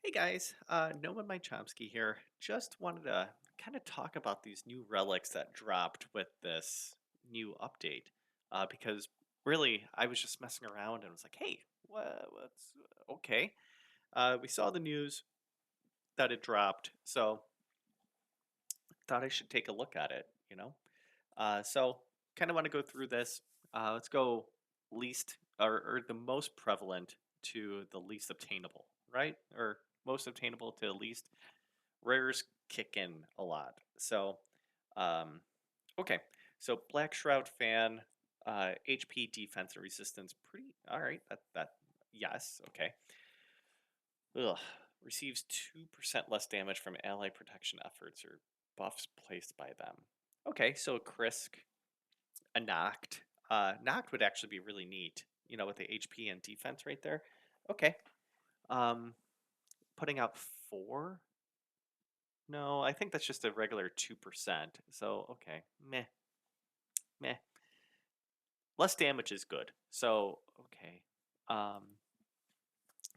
Hey guys, Noah My Chomsky here. Just wanted to kind of talk about these new relics that dropped with this new update. Because really, I was just messing around and was like, hey, what's okay? We saw the news that it dropped, so thought I should take a look at it. So kind of want to go through this. Let's go least or the most prevalent to the least obtainable, right? Or most obtainable to least rares kick in a lot. So, um, okay. So Black Shroud fan, HP defense and resistance, pretty all right. That yes, okay. Ugh. Receives 2% less damage from ally protection efforts or buffs placed by them. Okay, so a Krisk, a Noct. Noct would actually be really neat, with the HP and defense right there. Okay. Um, putting out 4. No, I think that's just a regular 2%. So, okay. Meh. Meh. Less damage is good. So, okay. Um,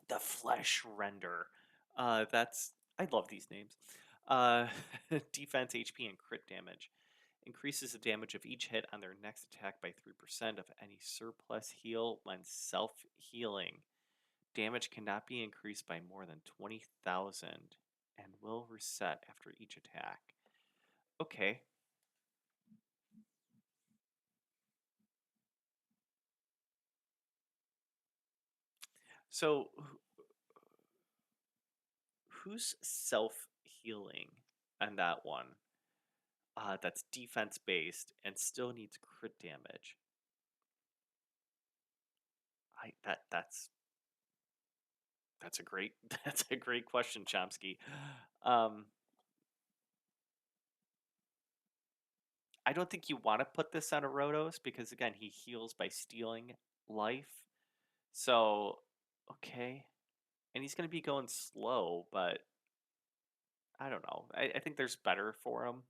the Flesh Render. I love these names. Uh, defense, HP, and crit damage. Increases the damage of each hit on their next attack by 3% of any surplus heal when self-healing. Damage cannot be increased by more than 20,000 and will reset after each attack. Okay. So who's self-healing on that one? That's defense based and still needs crit damage. That's a great that's a great question, Chomsky. Um, I don't think you want to put this on a Rotos because again he heals by stealing life. So okay, and he's gonna be going slow, but I don't know. I think there's better for him,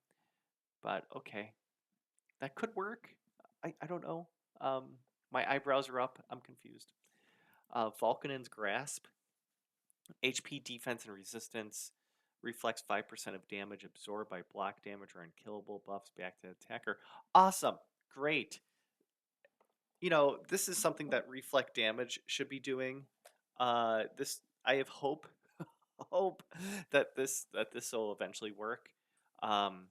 but okay, that could work. I don't know. Um, my eyebrows are up. I'm confused. Vulcanen's Grasp, HP defense and resistance, reflects 5% of damage absorbed by block damage or unkillable buffs back to the attacker. Awesome. Great. This is something that reflect damage should be doing. This I have hope that this will eventually work. Um,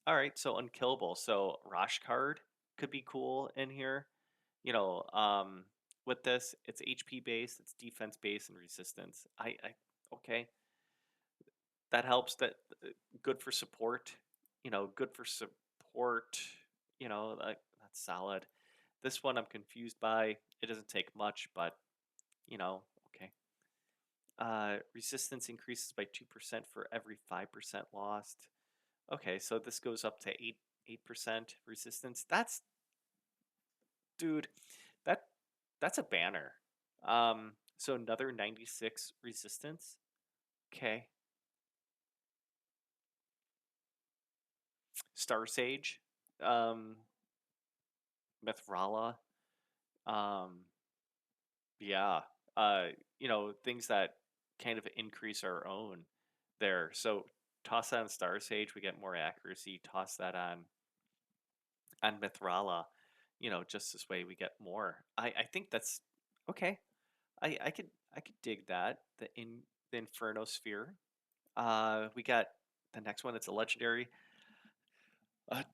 all right, so unkillable. So Rosh card could be cool in here. You know, um, with this, it's HP based, it's defense based, and resistance. Okay, that helps. That good for support. Good for support. That's solid. This one I'm confused by. It doesn't take much, but okay. Resistance increases by 2% for every 5% lost. Okay, so this goes up to 8% resistance. Dude, that that's a banner. So another 96 resistance. Okay. Star Sage, um, Mithrala, um, yeah. Things that kind of increase our own there. So toss that on Star Sage, we get more accuracy. Toss that on Mithrala, just this way we get more. I think that's okay. I could dig that. The Inferno Sphere. We got the next one. It's a legendary,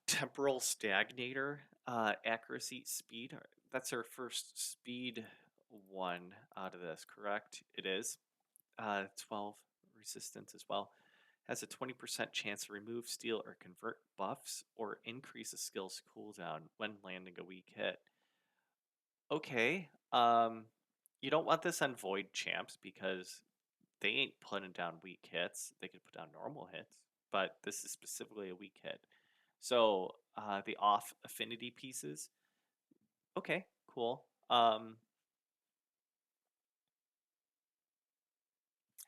Temporal Stagnator. Accuracy, speed. That's our first speed one out of this. Correct? It is. 12 resistance as well. Has a 20% chance to remove, steal, or convert buffs or increase a skill's cooldown when landing a weak hit. Okay. You don't want this on Void Champs because they ain't putting down weak hits. They could put down normal hits, but this is specifically a weak hit. So the off affinity pieces. Okay, cool.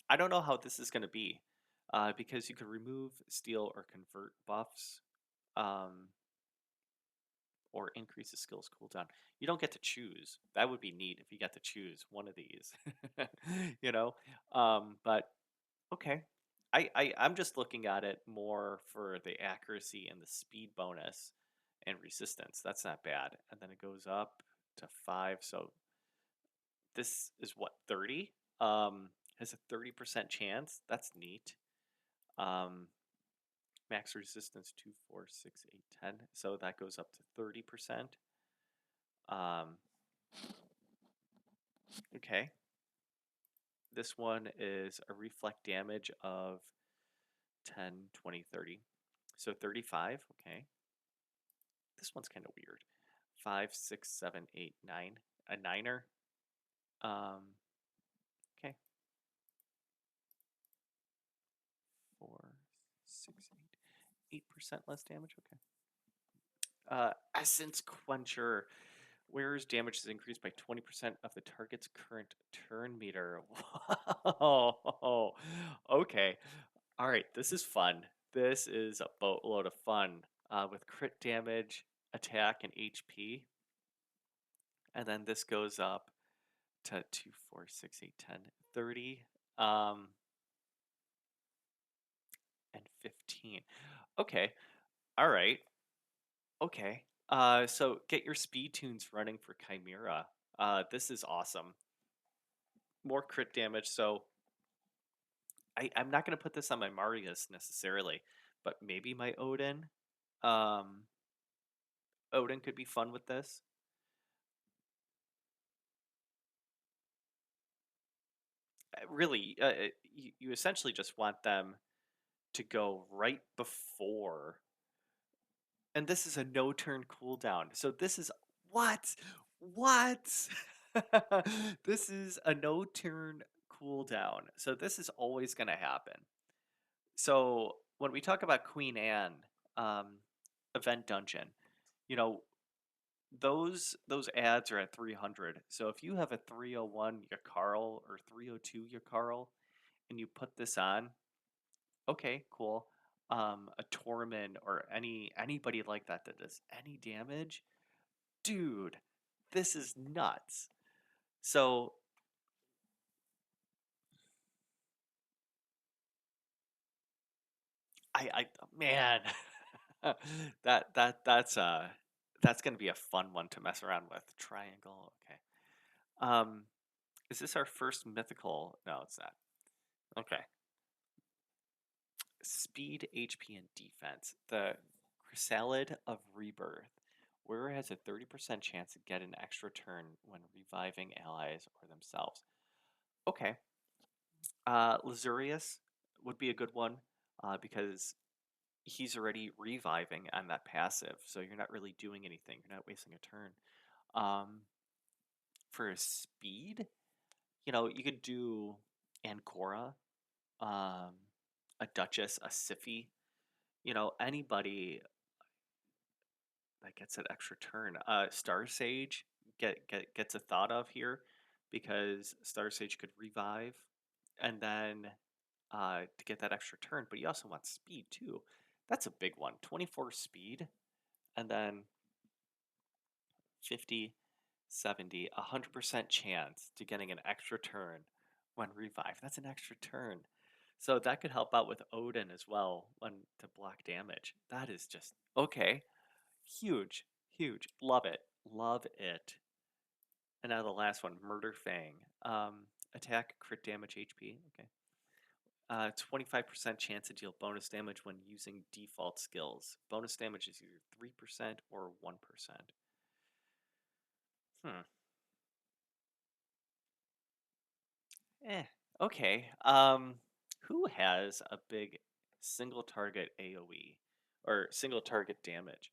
I don't know how this is going to be because you can remove, steal, or convert buffs. Um, or increases skills cooldown. You don't get to choose. That would be neat if you got to choose one of these, you know? But okay. I'm just looking at it more for the accuracy and the speed bonus and resistance. That's not bad. And then it goes up to 5. So this is what, 30? Has a 30% chance. That's neat. Um, max resistance 2, 4, 6, 8, 10. So that goes up to 30%. Um, okay. This one is a reflect damage of 10, 20, 30. So 35. Okay. This one's kind of weird. 5, 6, 7, 8, 9. A niner. Okay. 4, 6, 8. 8% less damage. Okay. Essence Quencher. Wearer's damage is increased by 20% of the target's current turn meter. Whoa. Okay. All right. This is fun. This is a boatload of fun with crit damage, attack, and HP. And then this goes up to 2, 4, 6, 8, 10, 30, and 15. Okay. All right. Okay. So get your speed tunes running for Chimera. This is awesome. More crit damage. So I'm not going to put this on my Marius necessarily, but maybe my Odin. Um, Odin could be fun with this. Really, you essentially just want them to go right before. And this is a no turn cooldown. So this is what? What? This is a no turn cooldown. So this is always going to happen. So when we talk about Queen Anne um, event dungeon, you know, those ads are at 300. So if you have a 301 Yakarl or 302 Yakarl and you put this on, okay, cool. A Tormund or anybody like that that does any damage, dude, this is nuts. So I man, that's gonna be a fun one to mess around with. Triangle, okay. Um, is this our first mythical? No, it's not. Okay. Speed, HP, and defense. The Chrysalid of Rebirth. Wearer has a 30% chance to get an extra turn when reviving allies or themselves. Okay. Lazurius would be a good one because he's already reviving on that passive, so you're not really doing anything. You're not wasting a turn. Um, for speed, you could do Ancora, um, a Duchess, a Siphi, anybody that gets an extra turn. Star Sage gets a thought of here because Star Sage could revive and then to get that extra turn, but you also want speed too. That's a big one. 24 speed and then 50, 70, 100% chance to getting an extra turn when revive. That's an extra turn. So that could help out with Odin as well when to block damage. That is just okay. Huge, huge. Love it. Love it. And now the last one, Murder Fang. Attack, crit damage, HP. Okay. 25% chance to deal bonus damage when using default skills. Bonus damage is either 3% or 1%. Hmm. Eh. Okay. Who has a big single target AoE or single target damage?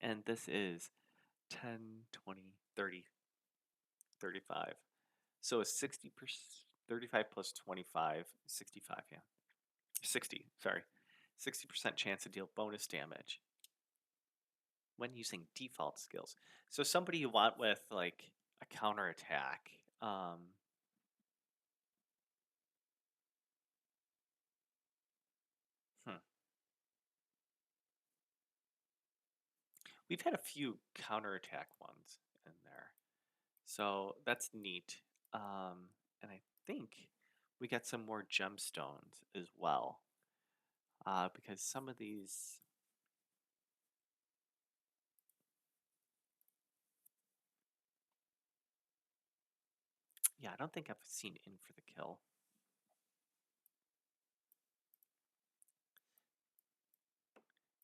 And this is 10, 20, 30, 35. So a 60%, 35 plus 25, 65, yeah. 60, sorry. 60% chance to deal bonus damage when using default skills. So somebody you want with like a counterattack. Hmm. We've had a few counterattack ones in there. So that's neat. And I think we got some more gemstones as well. Because some of these, yeah, I don't think I've seen in for the kill.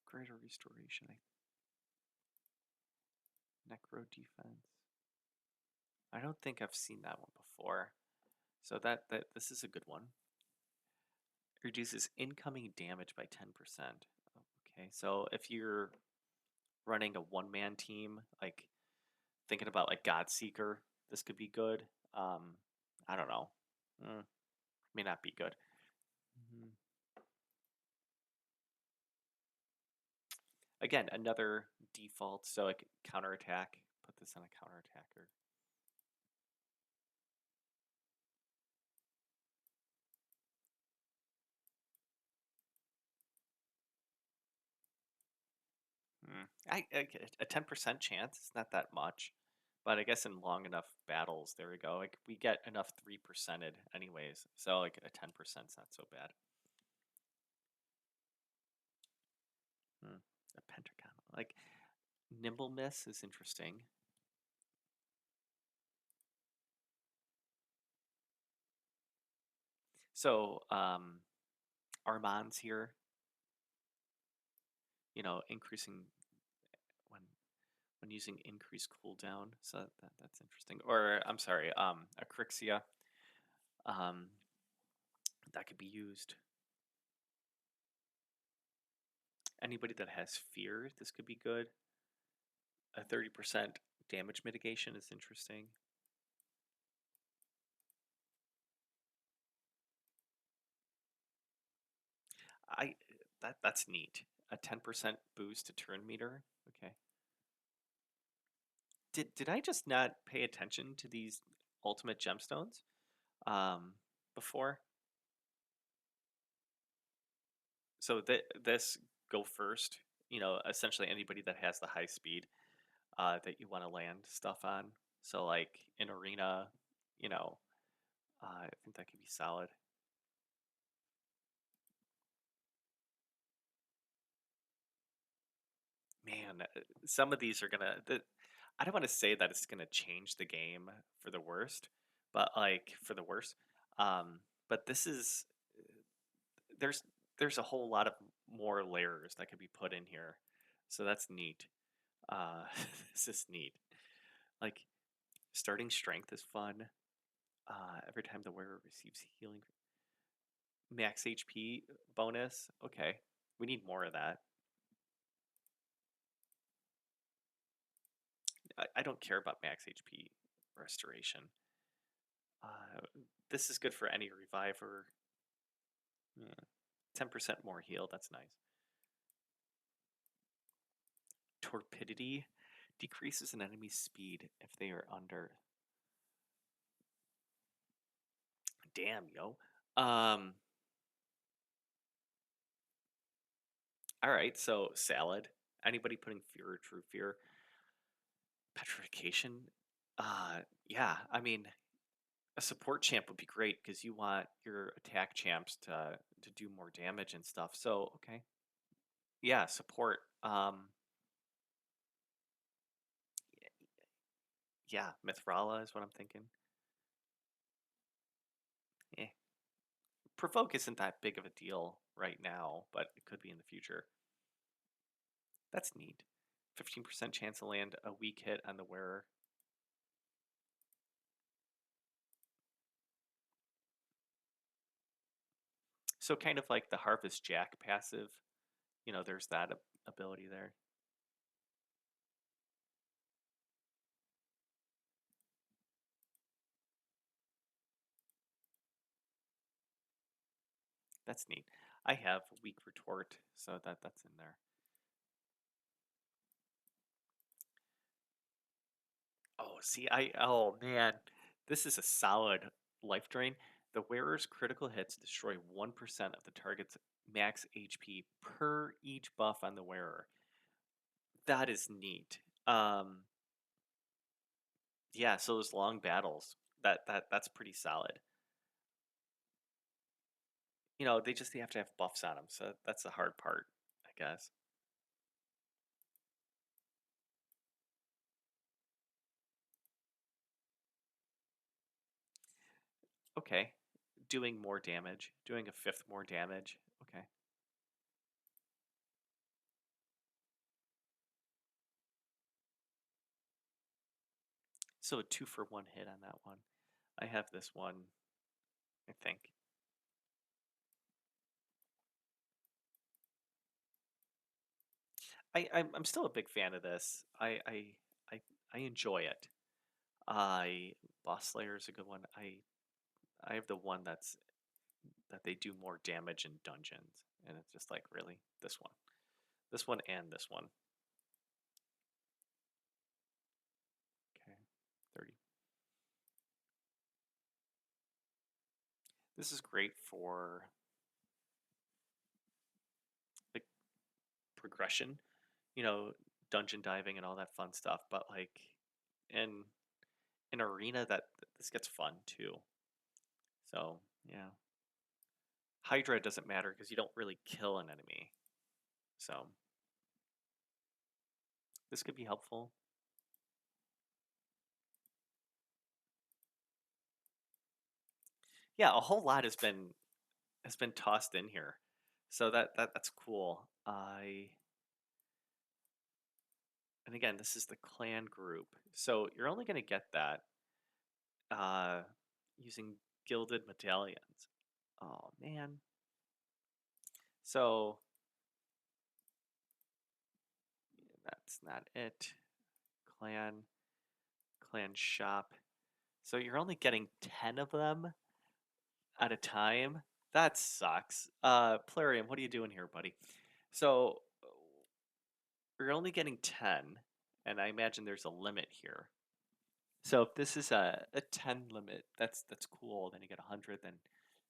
Greater restoration, necro defense. I don't think I've seen that one before. So that this is a good one. Reduces incoming damage by 10%. Okay, so if you're running a one-man team, like thinking about like Godseeker, this could be good. I don't know. May not be good. Mhm. Again, another default, so like counterattack. Put this on a counterattacker. A 10% chance. It's not that much, but I guess in long enough battles, there we go. Like we get enough 3%ed anyways, so like a 10% is not so bad. A pentagon, like nimble miss is interesting. So Armand's here. Increasing when using increased cooldown. So that's interesting. Or I'm sorry, Acrixia. Um, that could be used. Anybody that has fear, this could be good. A 30% damage mitigation is interesting. I that's neat. A 10% boost to turn meter. Okay. Did I just not pay attention to these ultimate gemstones before? So this go first. Essentially anybody that has the high speed that you want to land stuff on. So like in arena, I think that could be solid. Man, some of these are gonna. I don't want to say that it's gonna change the game for the worst, but like for the worst. Um, but this is there's there's a whole lot of more layers that could be put in here, so that's neat. Uh, this is neat. Like starting strength is fun. Every time the wearer receives healing, max HP bonus. Okay, we need more of that. I don't care about max HP restoration. Uh, this is good for any reviver. 10% more heal, that's nice. Torpidity decreases an enemy's speed if they are under. Damn, yo. All right, so salad. Anybody putting fear or true fear? Petrification. Yeah, I mean, a support champ would be great because you want your attack champs to do more damage and stuff. So okay, yeah, support. Yeah, Mithrala is what I'm thinking. Eh. Provoke isn't that big of a deal right now, but it could be in the future. That's neat. 15% chance to land a weak hit on the wearer. So kind of like the Harvest Jack passive, there's that ability there. That's neat. I have weak retort, so that's in there. Oh, see, oh man, this is a solid life drain. The wearer's critical hits destroy 1% of the target's max HP per each buff on the wearer. That is neat. Um, yeah, so those long battles, that's pretty solid. They just have to have buffs on them, so that's the hard part, I guess. Okay, doing more damage, doing a fifth more damage. Okay, so a two for one hit on that one. I have this one, I think. I'm still a big fan of this. I I enjoy it. I Boss Slayer is a good one. I have the one that they do more damage in dungeons, and it's just like really this one and this one. Okay, 30. This is great for like progression, you know, dungeon diving and all that fun stuff. But like in an arena this gets fun too. So yeah, Hydra doesn't matter because you don't really kill an enemy. So this could be helpful. Yeah, a whole lot has been tossed in here. So that's cool. I And again, this is the clan group. So you're only going to get that uh, using Gilded Medallions. Oh man. So that's not it. Clan, clan shop. So you're only getting 10 of them at a time. That sucks. Plarium, what are you doing here, buddy? So you're only getting 10, and I imagine there's a limit here. So if this is a 10 limit, that's cool. Then you get 100, then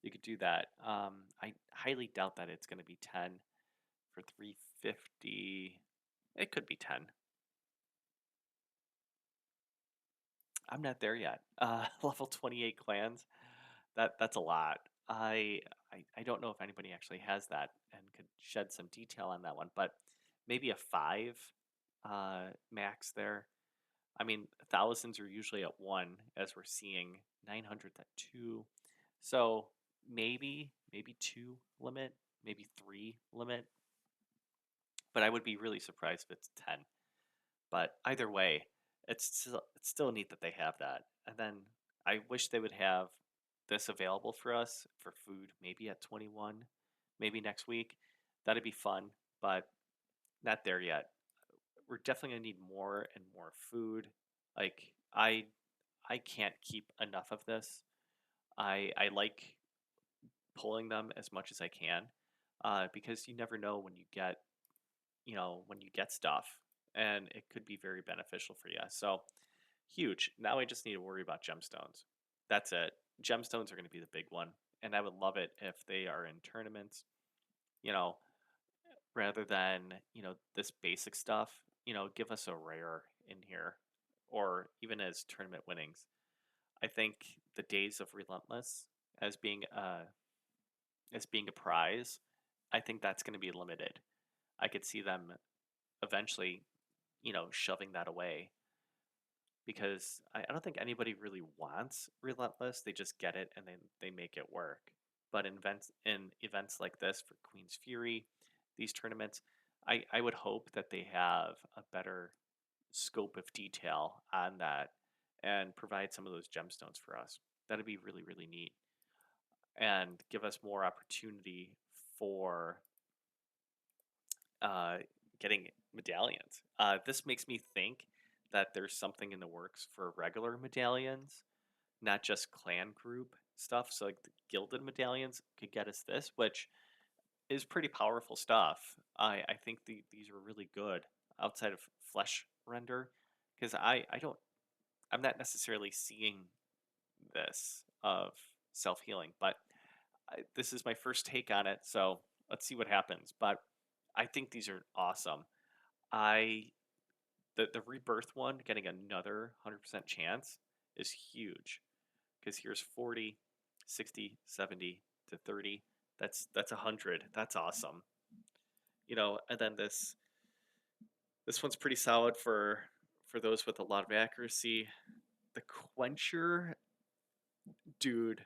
you could do that. I highly doubt that it's going to be 10 for 350. It could be 10. I'm not there yet. Level 28 clans, that's a lot. I don't know if anybody actually has that and could shed some detail on that one, but maybe a 5 max there. I mean, thousands are usually at 1, as we're seeing 900 at 2. So maybe 2 limit, maybe 3 limit, but I would be really surprised if it's 10. But either way, it's still neat that they have that. And then I wish they would have this available for us for food maybe at 21, maybe next week. That'd be fun, but not there yet. We're definitely gonna need more and more food. Like I can't keep enough of this. I like pulling them as much as I can, because you never know when when you get stuff, and it could be very beneficial for you. So huge. Now I just need to worry about gemstones. That's it. Gemstones are going to be the big one, and I would love it if they are in tournaments. You know, rather than this basic stuff. Give us a rare in here, or even as tournament winnings. I think the days of relentless as being a prize, I think that's going to be limited. I could see them eventually, shoving that away because I don't think anybody really wants relentless. They just get it and then they make it work. But in events like this for Queen's Fury, these tournaments, I would hope that they have a better scope of detail on that and provide some of those gemstones for us. That'd be really, really neat and give us more opportunity for uh, getting medallions. This makes me think that there's something in the works for regular medallions, not just clan group stuff. So, like the Gilded Medallions could get us this, which is pretty powerful stuff. I think these are really good outside of flesh render because I'm not necessarily seeing this of self healing, but this is my first take on it, so let's see what happens. But I think these are awesome. I The rebirth one getting another 100% chance is huge because here's 40, 60, 70 to 30. That's 100. That's awesome. And then this one's pretty solid for those with a lot of accuracy. The quencher, dude,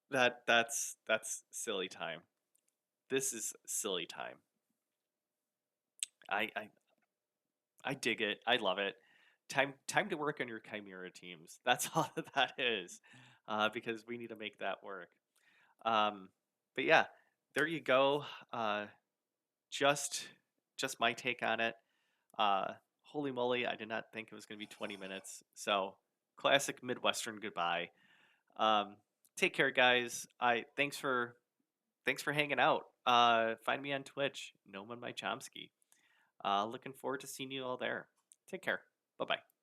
that's silly time. This is silly time. I I I dig it. I love it. Time to work on your chimera teams. That's all that is, because we need to make that work. Um, but yeah, there you go. Just just my take on it. Uh, Holy moly, I did not think it was going to be 20 minutes. So classic Midwestern goodbye. Um, Take care, guys. I thanks for hanging out. Find me on Twitch, Noman My Chomsky. Looking forward to seeing you all there. Take care. Bye bye.